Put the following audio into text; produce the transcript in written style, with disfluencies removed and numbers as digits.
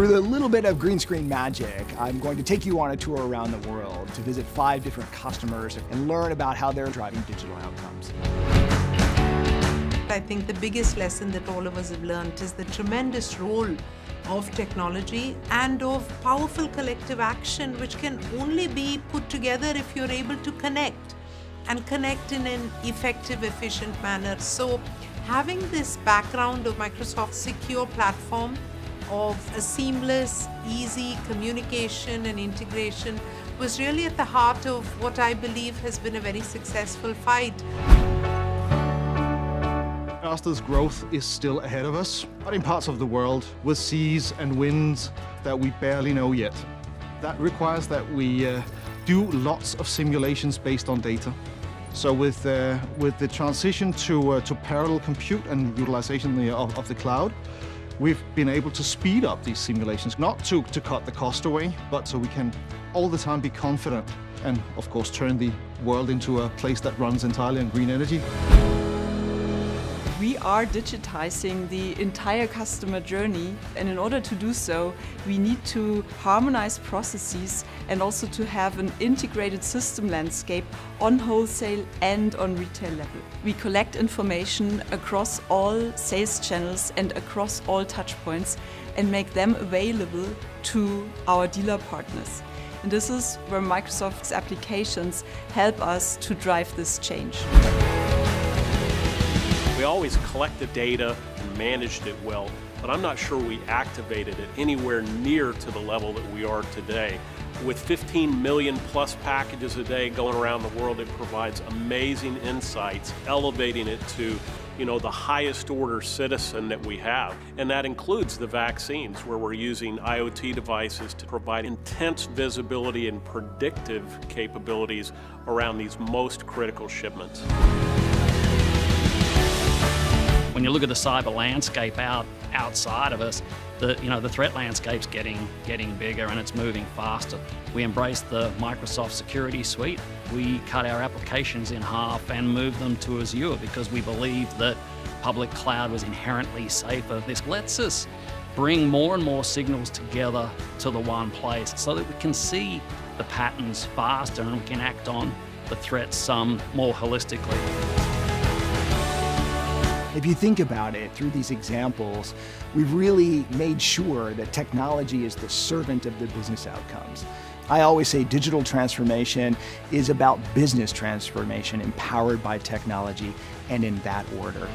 Through the little bit of green screen magic, I'm going to take you on a tour around the world to visit 5 different customers and learn about how they're driving digital outcomes. I think the biggest lesson that all of us have learned is the tremendous role of technology and of powerful collective action, which can only be put together if you're able to connect, and connect in an effective, efficient manner. So having this background of Microsoft's secure platform, of a seamless, easy communication and integration was really at the heart of what I believe has been a very successful fight. Orsted growth is still ahead of us, but in parts of the world with seas and winds that we barely know yet. That requires that we do lots of simulations based on data. So with the transition to parallel compute and utilization of the cloud, we've been able to speed up these simulations, not to cut the cost away, but so we can all the time be confident and, of course, turn the world into a place that runs entirely on green energy. We are digitizing the entire customer journey, and in order to do so, we need to harmonize processes and also to have an integrated system landscape on wholesale and on retail level. We collect information across all sales channels and across all touchpoints and make them available to our dealer partners. And this is where Microsoft's applications help us to drive this change. We always collected data and managed it well, but I'm not sure we activated it anywhere near to the level that we are today. With 15 million plus packages a day going around the world, it provides amazing insights, elevating it to the highest order citizen that we have. And that includes the vaccines, where we're using IoT devices to provide intense visibility and predictive capabilities around these most critical shipments. When you look at the cyber landscape outside of us, the threat landscape's getting bigger and it's moving faster. We embraced the Microsoft Security Suite. We cut our applications in half and moved them to Azure because we believed that public cloud was inherently safer. This lets us bring more and more signals together to the one place so that we can see the patterns faster and we can act on the threats more holistically. If you think about it, through these examples, we've really made sure that technology is the servant of the business outcomes. I always say digital transformation is about business transformation empowered by technology, and in that order.